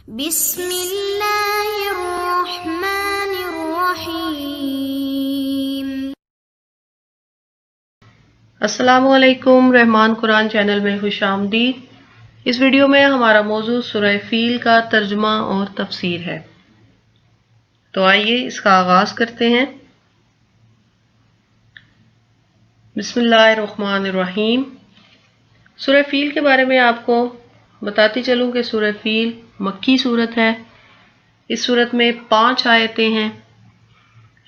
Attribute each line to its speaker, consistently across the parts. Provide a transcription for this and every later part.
Speaker 1: بسم اللہ الرحمن الرحیم۔
Speaker 2: السلام علیکم، رحمان قرآن چینل میں خوش آمدید۔ اس ویڈیو میں ہمارا موضوع سورہ فیل کا ترجمہ اور تفسیر ہے، تو آئیے اس کا آغاز کرتے ہیں۔ بسم اللہ الرحمن الرحیم۔ سورہ فیل کے بارے میں آپ کو بتاتی چلوں کہ سورہ فیل مکی صورت ہے۔ اس صورت میں 5 آیتیں ہیں۔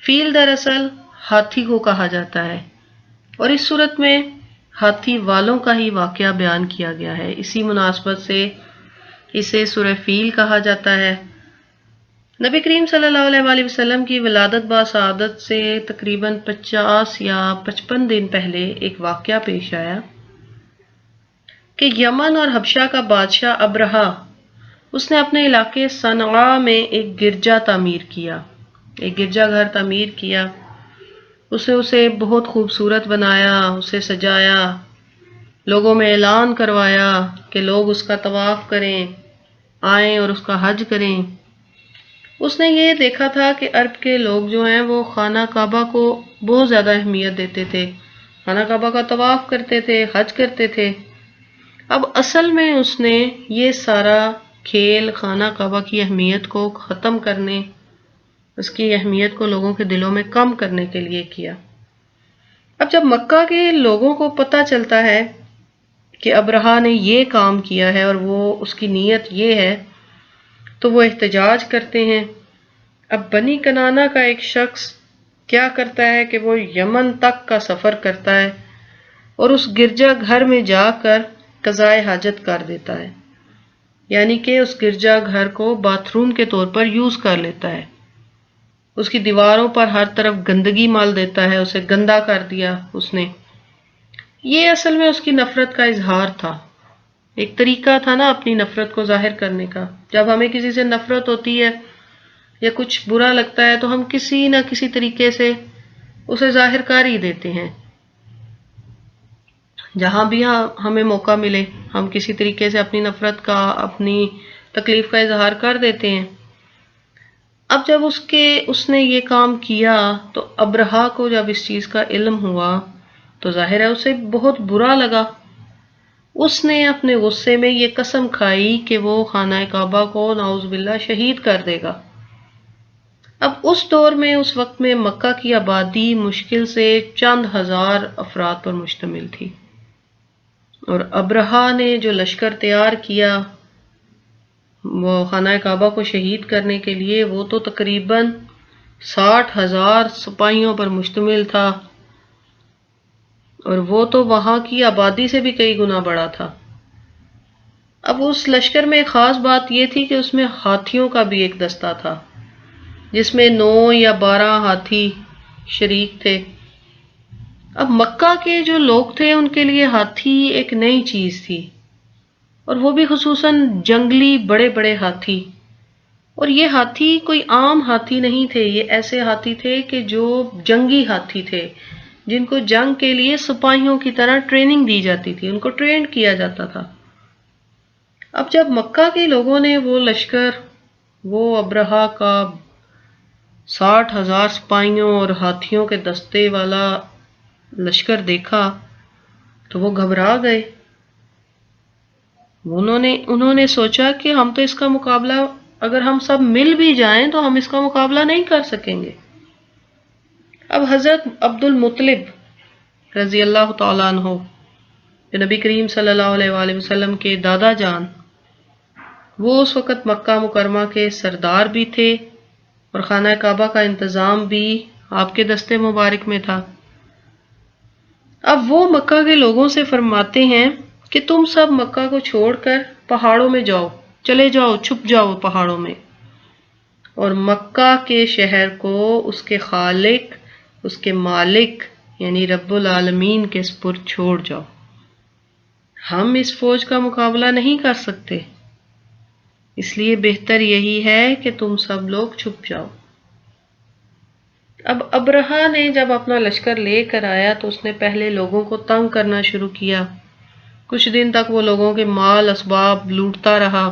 Speaker 2: فیل دراصل ہاتھی کو کہا جاتا ہے اور اس صورت میں ہاتھی والوں کا ہی واقعہ بیان کیا گیا ہے، اسی مناسبت سے اسے سورہ فیل کہا جاتا ہے۔ نبی کریم صلی اللہ علیہ وآلہ وسلم کی ولادت باسعادت سے تقریباً 50 یا 55 دن پہلے ایک واقعہ پیش آیا کہ یمن اور حبشہ کا بادشاہ ابرہہ، اس نے اپنے علاقے صنعاء میں ایک گرجا تعمیر کیا، ایک گرجا گھر تعمیر کیا۔ اسے بہت خوبصورت بنایا، اسے سجایا، لوگوں میں اعلان کروایا کہ لوگ اس کا طواف کریں، آئیں اور اس کا حج کریں۔ اس نے یہ دیکھا تھا کہ عرب کے لوگ جو ہیں وہ خانہ کعبہ کو بہت زیادہ اہمیت دیتے تھے، خانہ کعبہ کا طواف کرتے تھے، حج کرتے تھے۔ اب اصل میں اس نے یہ سارا کھیل خانہ کعبہ کی اہمیت کو ختم کرنے، اس کی اہمیت کو لوگوں کے دلوں میں کم کرنے کے لیے کیا۔ اب جب مکہ کے لوگوں کو پتہ چلتا ہے کہ ابرہہ نے یہ کام کیا ہے اور وہ اس کی نیت یہ ہے، تو وہ احتجاج کرتے ہیں۔ اب بنی کنانہ کا ایک شخص کیا کرتا ہے کہ وہ یمن تک کا سفر کرتا ہے اور اس گرجا گھر میں جا کر قضائے حاجت کر دیتا ہے، یعنی کہ اس گرجا گھر کو باتھ روم کے طور پر یوز کر لیتا ہے۔ اس کی دیواروں پر ہر طرف گندگی مال دیتا ہے، اسے گندا کر دیا اس نے۔ یہ اصل میں اس کی نفرت کا اظہار تھا، ایک طریقہ تھا نا اپنی نفرت کو ظاہر کرنے کا۔ جب ہمیں کسی سے نفرت ہوتی ہے یا کچھ برا لگتا ہے تو ہم کسی نہ کسی طریقے سے اسے ظاہر کر ہی دیتے ہیں، جہاں بھی ہمیں موقع ملے ہم کسی طریقے سے اپنی نفرت کا، اپنی تکلیف کا اظہار کر دیتے ہیں۔ اب جب اس نے یہ کام کیا تو ابرہہ کو جب اس چیز کا علم ہوا تو ظاہر ہے اسے بہت برا لگا۔ اس نے اپنے غصے میں یہ قسم کھائی کہ وہ خانہ کعبہ کو نعوذ باللہ شہید کر دے گا۔ اب اس دور میں، اس وقت میں مکہ کی آبادی مشکل سے چند ہزار افراد پر مشتمل تھی، اور ابرہہ نے جو لشکر تیار کیا وہ خانہ کعبہ کو شہید کرنے کے لیے، وہ تو تقریباً 60,000 سپاہیوں پر مشتمل تھا، اور وہ تو وہاں کی آبادی سے بھی کئی گنا بڑا تھا۔ اب اس لشکر میں خاص بات یہ تھی کہ اس میں ہاتھیوں کا بھی ایک دستہ تھا، جس میں 9 یا 12 ہاتھی شریک تھے۔ اب مکہ کے جو لوگ تھے ان کے لیے ہاتھی ایک نئی چیز تھی، اور وہ بھی خصوصاً جنگلی بڑے بڑے ہاتھی۔ اور یہ ہاتھی کوئی عام ہاتھی نہیں تھے، یہ ایسے ہاتھی تھے کہ جو جنگی ہاتھی تھے، جن کو جنگ کے لیے سپاہیوں کی طرح ٹریننگ دی جاتی تھی، ان کو ٹرینڈ کیا جاتا تھا۔ اب جب مکہ کے لوگوں نے وہ لشکر، وہ ابرہہ کا 60,000 سپاہیوں اور ہاتھیوں کے دستے والا لشکر دیکھا تو وہ گھبرا گئے۔ انہوں نے سوچا کہ ہم تو اس کا مقابلہ، اگر ہم سب مل بھی جائیں تو ہم اس کا مقابلہ نہیں کر سکیں گے۔ اب حضرت عبد المطلب رضی اللہ تعالیٰ عنہ، جو نبی کریم صلی اللہ علیہ وآلہ وسلم کے دادا جان، وہ اس وقت مکہ مکرمہ کے سردار بھی تھے اور خانہ کعبہ کا انتظام بھی آپ کے دستے مبارک میں تھا۔ اب وہ مکہ کے لوگوں سے فرماتے ہیں کہ تم سب مکہ کو چھوڑ کر پہاڑوں میں جاؤ، چلے جاؤ، چھپ جاؤ پہاڑوں میں، اور مکہ کے شہر کو اس کے خالق، اس کے مالک یعنی رب العالمین کے سپرد چھوڑ جاؤ۔ ہم اس فوج کا مقابلہ نہیں کر سکتے، اس لیے بہتر یہی ہے کہ تم سب لوگ چھپ جاؤ۔ اب ابرہہ نے جب اپنا لشکر لے کر آیا تو اس نے پہلے لوگوں کو تنگ کرنا شروع کیا۔ کچھ دن تک وہ لوگوں کے مال اسباب لوٹتا رہا،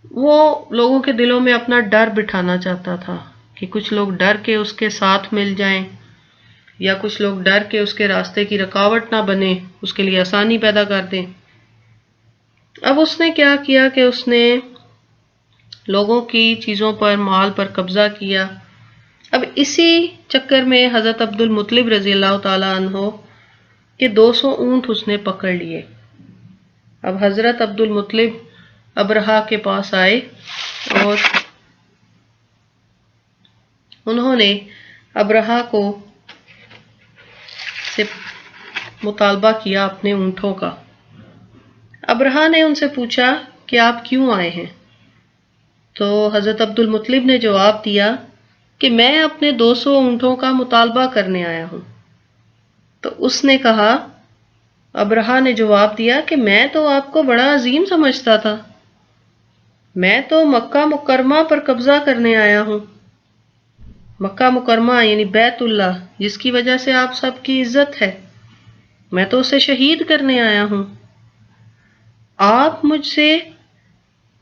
Speaker 2: وہ لوگوں کے دلوں میں اپنا ڈر بٹھانا چاہتا تھا کہ کچھ لوگ ڈر کے اس کے ساتھ مل جائیں یا کچھ لوگ ڈر کے اس کے راستے کی رکاوٹ نہ بنے، اس کے لیے آسانی پیدا کر دیں۔ اب اس نے کیا کیا کہ اس نے لوگوں کی چیزوں پر، مال پر قبضہ کیا۔ اب اسی چکر میں حضرت عبد المطلب رضی اللہ تعالیٰ عنہ کے 200 اونٹ اس نے پکڑ لیے۔ اب حضرت عبد المطلب ابرہہ کے پاس آئے اور انہوں نے ابرہہ کو سے مطالبہ کیا اپنے اونٹوں کا۔ ابرہہ نے ان سے پوچھا کہ آپ کیوں آئے ہیں؟ تو حضرت عبد المطلب نے جواب دیا کہ میں اپنے 200 اونٹوں کا مطالبہ کرنے آیا ہوں۔ تو اس نے کہا، ابرہہ نے جواب دیا کہ میں تو آپ کو بڑا عظیم سمجھتا تھا، میں تو مکہ مکرمہ پر قبضہ کرنے آیا ہوں۔ مکہ مکرمہ یعنی بیت اللہ، جس کی وجہ سے آپ سب کی عزت ہے، میں تو اسے شہید کرنے آیا ہوں۔ آپ مجھ سے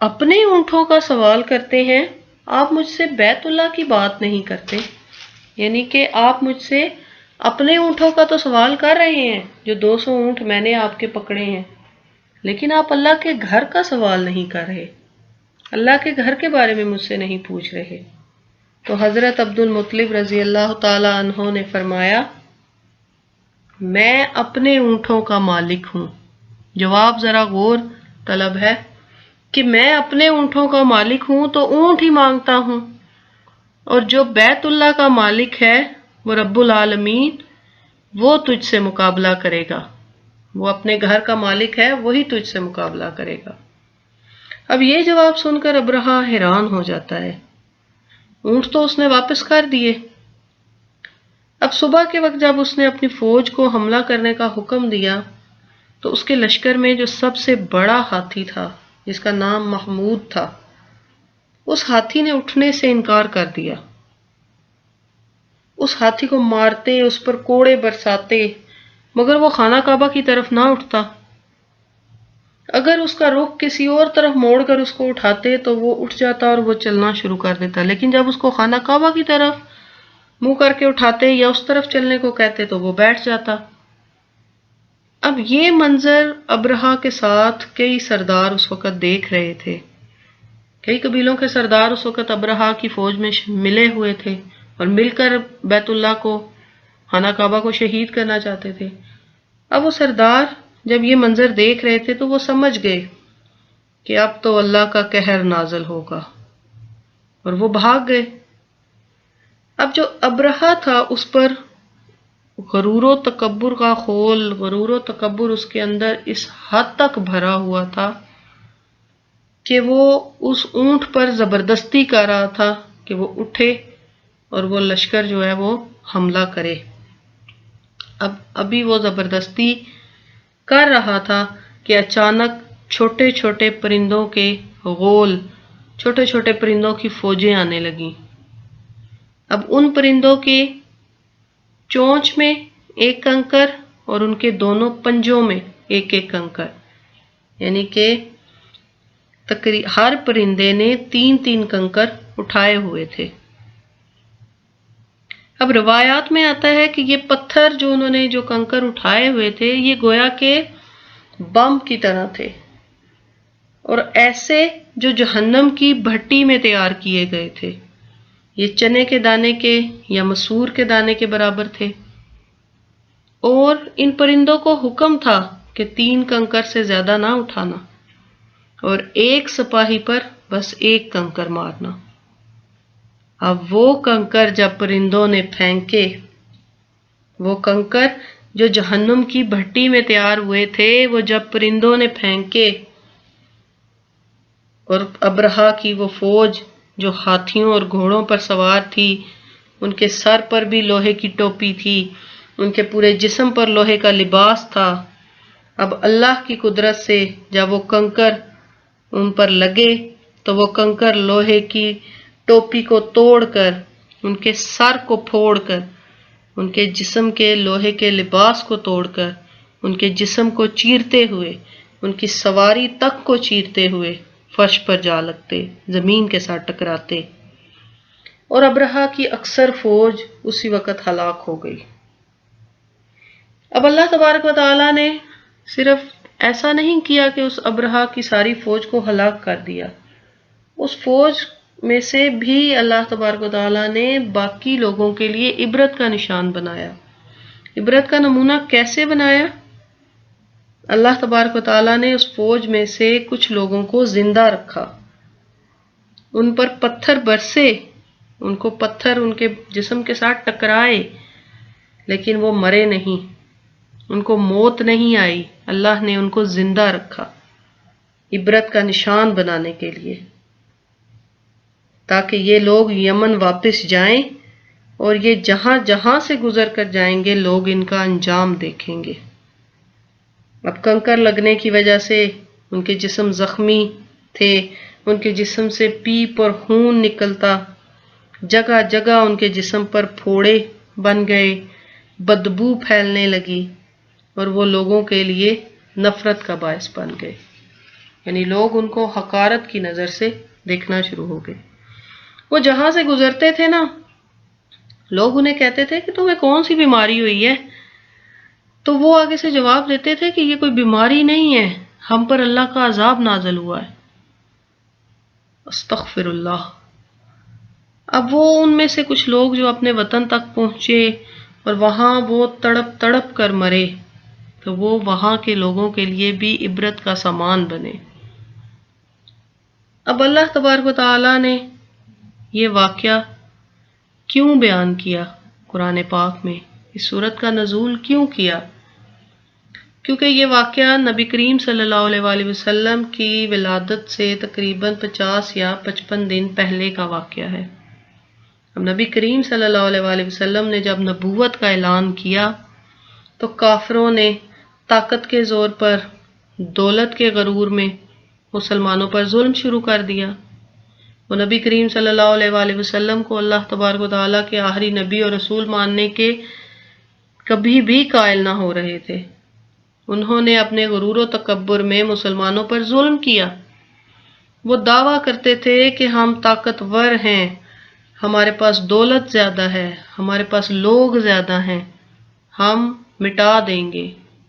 Speaker 2: اپنے اونٹوں کا سوال کرتے ہیں، آپ مجھ سے بیت اللہ کی بات نہیں کرتے، یعنی کہ آپ مجھ سے اپنے اونٹوں کا تو سوال کر رہے ہیں، جو 200 اونٹ میں نے آپ کے پکڑے ہیں، لیکن آپ اللہ کے گھر کا سوال نہیں کر رہے، اللہ کے گھر کے بارے میں مجھ سے نہیں پوچھ رہے۔ تو حضرت عبد المطلب رضی اللہ تعالی عنہ نے فرمایا، میں اپنے اونٹوں کا مالک ہوں۔ جواب ذرا غور طلب ہے کہ میں اپنے اونٹوں کا مالک ہوں تو اونٹ ہی مانگتا ہوں، اور جو بیت اللہ کا مالک ہے وہ رب العالمین، وہ تجھ سے مقابلہ کرے گا، وہ اپنے گھر کا مالک ہے، وہی تجھ سے مقابلہ کرے گا۔ اب یہ جواب سن کر ابرہہ حیران ہو جاتا ہے، اونٹ تو اس نے واپس کر دیے۔ اب صبح کے وقت جب اس نے اپنی فوج کو حملہ کرنے کا حکم دیا تو اس کے لشکر میں جو سب سے بڑا ہاتھی تھا، جس کا نام محمود تھا، اس ہاتھی نے اٹھنے سے انکار کر دیا۔ اس ہاتھی کو مارتے، اس پر کوڑے برساتے، مگر وہ خانہ کعبہ کی طرف نہ اٹھتا۔ اگر اس کا رخ کسی اور طرف موڑ کر اس کو اٹھاتے تو وہ اٹھ جاتا اور وہ چلنا شروع کر دیتا، لیکن جب اس کو خانہ کعبہ کی طرف منہ کر کے اٹھاتے یا اس طرف چلنے کو کہتے تو وہ بیٹھ جاتا۔ اب یہ منظر ابرہہ کے ساتھ کئی سردار اس وقت دیکھ رہے تھے، کئی قبیلوں کے سردار اس وقت ابرہہ کی فوج میں ملے ہوئے تھے اور مل کر بیت اللہ کو، خانہ کعبہ کو شہید کرنا چاہتے تھے۔ اب وہ سردار جب یہ منظر دیکھ رہے تھے تو وہ سمجھ گئے کہ اب تو اللہ کا قہر نازل ہوگا، اور وہ بھاگ گئے۔ اب جو ابرہہ تھا اس پر غرور و تکبر کا خول، غرور و تکبر اس کے اندر اس حد تک بھرا ہوا تھا کہ وہ اس اونٹ پر زبردستی کر رہا تھا کہ وہ اٹھے اور وہ لشکر جو ہے وہ حملہ کرے۔ ابھی وہ زبردستی کر رہا تھا کہ اچانک چھوٹے چھوٹے پرندوں کے غول، چھوٹے چھوٹے پرندوں کی فوجیں آنے لگیں۔ اب ان پرندوں کے چونچ میں ایک کنکر اور ان کے دونوں پنجوں میں ایک ایک کنکر، یعنی کہ ہر پرندے نے 3 کنکر اٹھائے ہوئے تھے۔ اب روایات میں آتا ہے کہ یہ پتھر جو انہوں نے جو کنکر اٹھائے ہوئے تھے، یہ گویا کہ بم کی طرح تھے، اور ایسے جو جہنم کی بھٹی میں تیار کیے گئے تھے۔ یہ چنے کے دانے کے یا مسور کے دانے کے برابر تھے، اور ان پرندوں کو حکم تھا کہ 3 کنکر سے زیادہ نہ اٹھانا، اور ایک سپاہی پر بس 1 کنکر مارنا۔ اب وہ کنکر جب پرندوں نے پھینکے، وہ کنکر جو جہنم کی بھٹی میں تیار ہوئے تھے، وہ جب پرندوں نے پھینکے، اور ابرہہ کی وہ فوج جو ہاتھیوں اور گھوڑوں پر سوار تھی، ان کے سر پر بھی لوہے کی ٹوپی تھی، ان کے پورے جسم پر لوہے کا لباس تھا۔ اب اللہ کی قدرت سے جب وہ کنکر ان پر لگے تو وہ کنکر لوہے کی ٹوپی کو توڑ کر، ان کے سر کو پھوڑ کر، ان کے جسم کے لوہے کے لباس کو توڑ کر، ان کے جسم کو چیرتے ہوئے، ان کی سواری تک کو چیرتے ہوئے فرش پر جا لگتے، زمین کے ساتھ ٹکراتے، اور ابرہہ کی اکثر فوج اسی وقت ہلاک ہو گئی۔ اب اللہ تبارک و تعالیٰ نے صرف ایسا نہیں کیا کہ اس ابرہہ کی ساری فوج کو ہلاک کر دیا، اس فوج میں سے بھی اللہ تبارک و تعالیٰ نے باقی لوگوں کے لیے عبرت کا نشان بنایا۔ عبرت کا نمونہ کیسے بنایا؟ اللہ تبارک و تعالیٰ نے اس فوج میں سے کچھ لوگوں کو زندہ رکھا، ان پر پتھر برسے، ان کو پتھر ان کے جسم کے ساتھ ٹکرائے، لیکن وہ مرے نہیں، ان کو موت نہیں آئی، اللہ نے ان کو زندہ رکھا عبرت کا نشان بنانے کے لیے، تاکہ یہ لوگ یمن واپس جائیں اور یہ جہاں جہاں سے گزر کر جائیں گے لوگ ان کا انجام دیکھیں گے۔ اب کنکر لگنے کی وجہ سے ان کے جسم زخمی تھے، ان کے جسم سے پیپ اور خون نکلتا، جگہ جگہ ان کے جسم پر پھوڑے بن گئے، بدبو پھیلنے لگی، اور وہ لوگوں کے لیے نفرت کا باعث بن گئے، یعنی لوگ ان کو حقارت کی نظر سے دیکھنا شروع ہو گئے۔ وہ جہاں سے گزرتے تھے نا، لوگ انہیں کہتے تھے کہ تمہیں کون سی بیماری ہوئی ہے، تو وہ آگے سے جواب دیتے تھے کہ یہ کوئی بیماری نہیں ہے، ہم پر اللہ کا عذاب نازل ہوا ہے۔ استغفر اللہ۔ اب وہ ان میں سے کچھ لوگ جو اپنے وطن تک پہنچے اور وہاں وہ تڑپ تڑپ کر مرے، تو وہ وہاں کے لوگوں کے لیے بھی عبرت کا سامان بنے۔ اب اللہ تبارک و تعالیٰ نے یہ واقعہ کیوں بیان کیا قرآن پاک میں، اس سورت کا نزول کیوں کیا؟ کیونکہ یہ واقعہ نبی کریم صلی اللہ علیہ وآلہ وسلم کی ولادت سے تقریباً 50 یا 55 دن پہلے کا واقعہ ہے۔ اب نبی کریم صلی اللہ علیہ وآلہ وسلم نے جب نبوت کا اعلان کیا تو کافروں نے طاقت کے زور پر، دولت کے غرور میں مسلمانوں پر ظلم شروع کر دیا۔ وہ نبی کریم صلی اللہ علیہ وآلہ وسلم کو اللہ تبارک و تعالیٰ کے آخری نبی اور رسول ماننے کے کبھی بھی قائل نہ ہو رہے تھے۔ انہوں نے اپنے غرور و تکبر میں مسلمانوں پر ظلم کیا۔ وہ دعویٰ کرتے تھے کہ ہم طاقتور ہیں، ہمارے پاس دولت زیادہ ہے، ہمارے پاس لوگ زیادہ ہیں، ہم مٹا دیں گے،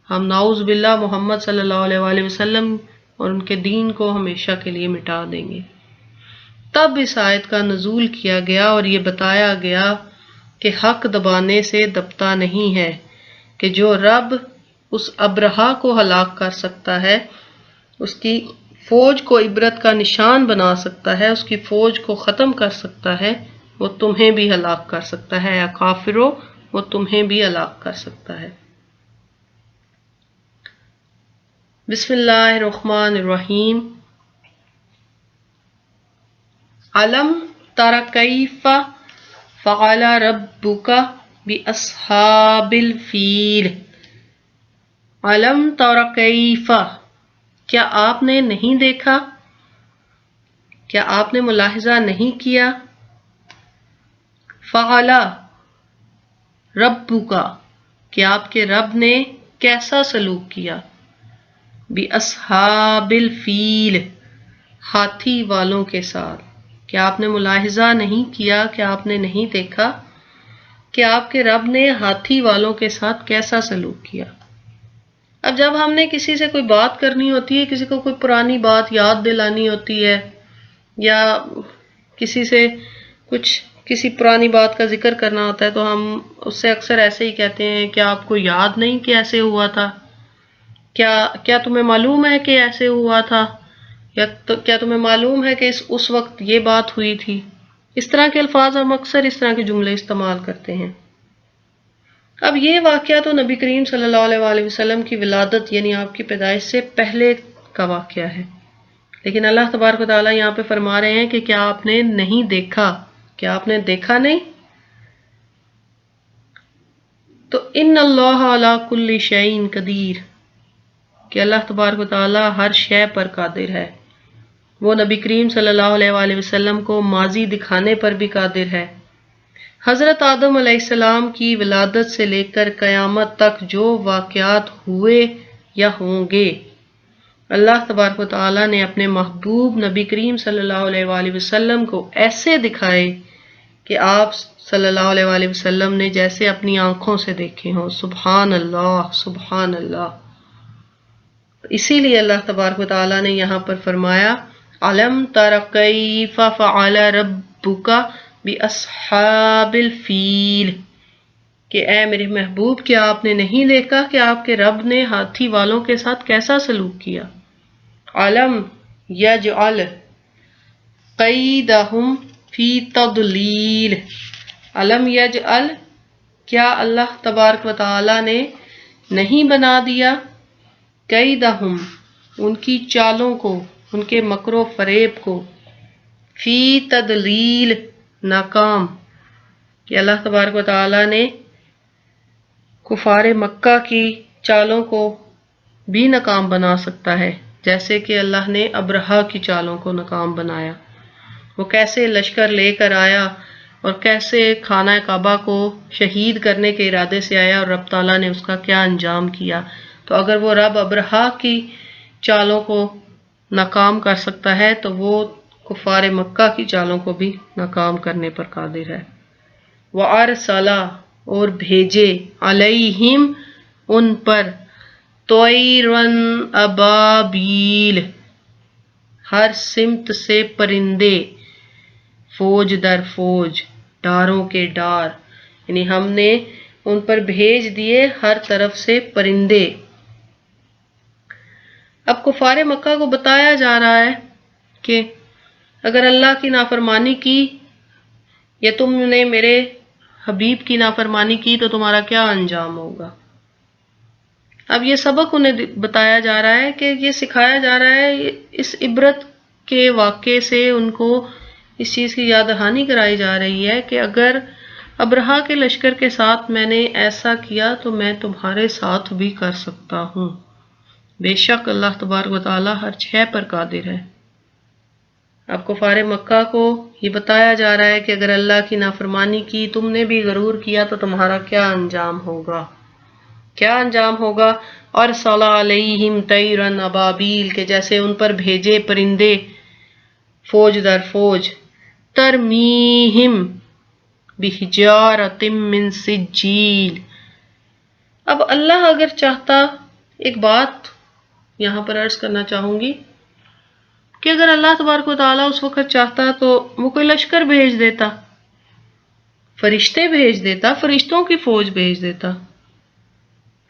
Speaker 2: ہم نعوذ باللہ محمد صلی اللہ علیہ وآلہ وسلم اور ان کے دین کو ہمیشہ کے لیے مٹا دیں گے۔ تب اس آیت کا نزول کیا گیا اور یہ بتایا گیا کہ حق دبانے سے دبتا نہیں ہے، کہ جو رب اس ابرہہ کو ہلاک کر سکتا ہے، اس کی فوج کو عبرت کا نشان بنا سکتا ہے، اس کی فوج کو ختم کر سکتا ہے، وہ تمہیں بھی ہلاک کر سکتا ہے، یا کافرو، وہ تمہیں بھی ہلاک کر سکتا ہے۔ بسم اللہ الرحمن الرحیم۔ علم تر کیف فعل ربک باصحاب الفیل۔ علم تر کیف، کیا آپ نے نہیں دیکھا، کیا آپ نے ملاحظہ نہیں کیا، فعل ربک، کہ آپ کے رب نے کیسا سلوک کیا، باصحاب الفیل، ہاتھی والوں کے ساتھ۔ کیا آپ نے ملاحظہ نہیں کیا، کیا آپ نے نہیں دیکھا کہ آپ کے رب نے ہاتھی والوں کے ساتھ کیسا سلوک کیا؟ اب جب ہم نے کسی سے کوئی بات کرنی ہوتی ہے، کسی کو کوئی پرانی بات یاد دلانی ہوتی ہے، یا کسی سے کسی پرانی بات کا ذکر کرنا ہوتا ہے، تو ہم اس سے اکثر ایسے ہی کہتے ہیں، کیا آپ کو یاد نہیں کہ ایسے ہوا تھا؟ کیا تمہیں معلوم ہے کہ ایسے ہوا تھا؟ یا کیا تمہیں معلوم ہے کہ اس وقت یہ بات ہوئی تھی؟ اس طرح کے الفاظ ہم اکثر اس طرح کے جملے استعمال کرتے ہیں۔ اب یہ واقعہ تو نبی کریم صلی اللہ علیہ وآلہ وسلم کی ولادت یعنی آپ کی پیدائش سے پہلے کا واقعہ ہے، لیکن اللہ تبارک و تعالیٰ یہاں پہ فرما رہے ہیں کہ کیا آپ نے نہیں دیکھا، کیا آپ نے دیکھا نہیں؟ تو ان اللہ علی کل شیء قدیر، کہ اللہ تبارک و تعالیٰ ہر شے پر قادر ہے۔ وہ نبی کریم صلی اللہ علیہ وآلہ وسلم کو ماضی دکھانے پر بھی قادر ہے۔ حضرت آدم علیہ السلام کی ولادت سے لے کر قیامت تک جو واقعات ہوئے یا ہوں گے، اللہ تبارک و تعالیٰ نے اپنے محبوب نبی کریم صلی اللہ علیہ وآلہ وسلم کو ایسے دکھائے کہ آپ صلی اللہ علیہ وآلہ وسلم نے جیسے اپنی آنکھوں سے دیکھے ہوں۔ سبحان اللہ، سبحان اللہ۔ اسی لیے اللہ تبارک و تعالیٰ نے یہاں پر فرمایا علم تر کیف فعل ربک باصحاب الفیل، کہ اے میرے محبوب کیا آپ نے نہیں دیکھا کہ آپ کے رب نے ہاتھی والوں کے ساتھ کیسا سلوک کیا۔ علم یجعل قیدہم فی تضلیل، علم یجعل، کیا اللہ تبارک و تعالی نے نہیں بنا دیا قیدہم، ان کی چالوں کو، ان کے مکر و فریب کو، فی تضلیل، ناکام، کہ اللہ تبارک و تعالی نے کفار مکہ کی چالوں کو بھی ناکام بنا سکتا ہے، جیسے کہ اللہ نے ابرہہ کی چالوں کو ناکام بنایا۔ وہ کیسے لشکر لے کر آیا اور کیسے خانہ کعبہ کو شہید کرنے کے ارادے سے آیا، اور رب تعالیٰ نے اس کا کیا انجام کیا۔ تو اگر وہ رب ابرہہ کی چالوں کو ناکام کر سکتا ہے تو وہ کفار مکہ کی چالوں کو بھی ناکام کرنے پر قادر ہے۔ وَأَرْسَلَ، اور بھیجے، علیہم، ان پر، طیرن ابابیل، ہر سمت سے پرندے، فوج در فوج، ڈاروں کے ڈار، یعنی ہم نے ان پر بھیج دیے ہر طرف سے پرندے۔ اب کفار مکہ کو بتایا جا رہا ہے کہ اگر اللہ کی نافرمانی کی یا تم نے میرے حبیب کی نافرمانی کی تو تمہارا کیا انجام ہوگا۔ اب یہ سبق انہیں بتایا جا رہا ہے کہ یہ سکھایا جا رہا ہے، اس عبرت کے واقعے سے ان کو اس چیز کی یاد دہانی کرائی جا رہی ہے کہ اگر ابرہہ کے لشکر کے ساتھ میں نے ایسا کیا تو میں تمہارے ساتھ بھی کر سکتا ہوں۔ بے شک اللہ تبارک و تعالیٰ ہر شے پر قادر ہے۔ اب کفار مکہ کو یہ بتایا جا رہا ہے کہ اگر اللہ کی نافرمانی کی، تم نے بھی غرور کیا تو تمہارا کیا انجام ہوگا، کیا انجام ہوگا۔ ارسل علیہم طیرن ابابیل، کہ جیسے ان پر بھیجے پرندے فوج در فوج، ترمیہم بحجارۃ من سجیل۔ اب اللہ اگر چاہتا، ایک بات یہاں پر عرض کرنا چاہوں گی کہ اگر اللہ تبارک و تعالیٰ اس وقت چاہتا تو وہ کوئی لشکر بھیج دیتا، فرشتے بھیج دیتا، فرشتوں کی فوج بھیج دیتا۔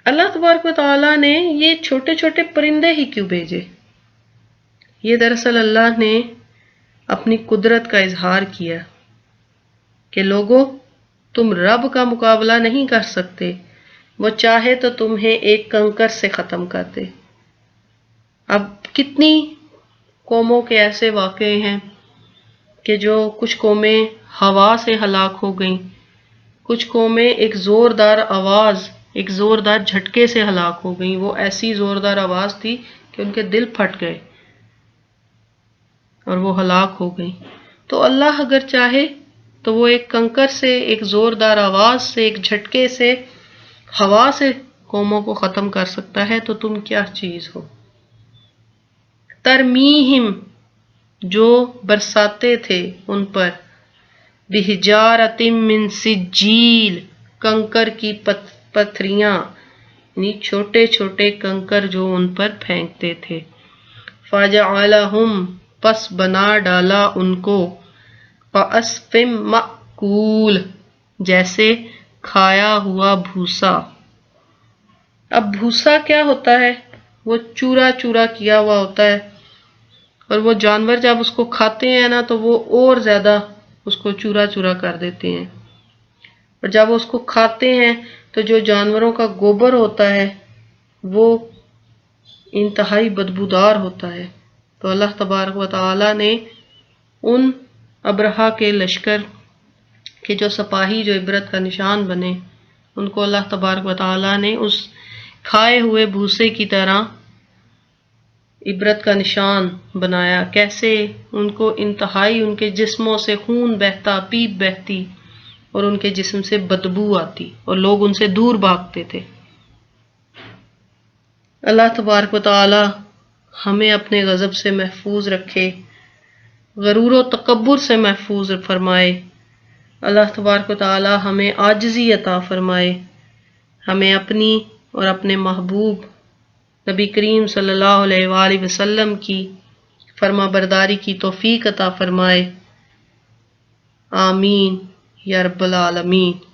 Speaker 2: اللہ تبارک و تعالیٰ نے یہ چھوٹے چھوٹے پرندے ہی کیوں بھیجے؟ یہ دراصل اللہ نے اپنی قدرت کا اظہار کیا کہ لوگوں، تم رب کا مقابلہ نہیں کر سکتے، وہ چاہے تو تمہیں ایک کنکر سے ختم کر دے۔ اب کتنی قوموں کے ایسے واقعے ہیں کہ جو کچھ قومیں ہوا سے ہلاک ہو گئیں، کچھ قومیں ایک زوردار آواز، ایک زوردار جھٹکے سے ہلاک ہو گئیں۔ وہ ایسی زوردار آواز تھی کہ ان کے دل پھٹ گئے اور وہ ہلاک ہو گئیں۔ تو اللہ اگر چاہے تو وہ ایک کنکر سے، ایک زوردار آواز سے، ایک جھٹکے سے، ہوا سے قوموں کو ختم کر سکتا ہے، تو تم کیا چیز ہو۔ ترمیہم، جو برساتے تھے ان پر، بحجارۃ من سجیل، کنکر کی پتھریاں، یعنی چھوٹے چھوٹے کنکر جو ان پر پھینکتے تھے۔ فجعلہم، پس بنا ڈالا ان کو، کعصف مأکول، جیسے کھایا ہوا بھوسا۔ اب بھوسا کیا ہوتا ہے؟ وہ چورا چورا کیا ہوا ہوتا ہے، اور وہ جانور جب اس کو کھاتے ہیں نا تو وہ اور زیادہ اس کو چورا چورا کر دیتے ہیں، اور جب اس کو کھاتے ہیں تو جو جانوروں کا گوبر ہوتا ہے وہ انتہائی بدبودار ہوتا ہے۔ تو اللہ تبارک و تعالیٰ نے ان ابرہہ کے لشکر کے جو سپاہی، جو عبرت کا نشان بنے، ان کو اللہ تبارک و تعالیٰ نے اس کھائے ہوئے بھوسے کی طرح عبرت کا نشان بنایا۔ کیسے ان کو انتہائی، ان کے جسموں سے خون بہتا، پیپ بہتی، اور ان کے جسم سے بدبو آتی، اور لوگ ان سے دور بھاگتے تھے۔ اللہ تبارک و تعالی ہمیں اپنے غضب سے محفوظ رکھے، غرور و تکبر سے محفوظ فرمائے۔ اللہ تبارک و تعالی ہمیں عاجزی عطا فرمائے، ہمیں اپنی اور اپنے محبوب نبی کریم صلی اللہ علیہ وآلہ وسلم کی فرما برداری کی توفیق عطا فرمائے۔ آمین یا رب العالمین۔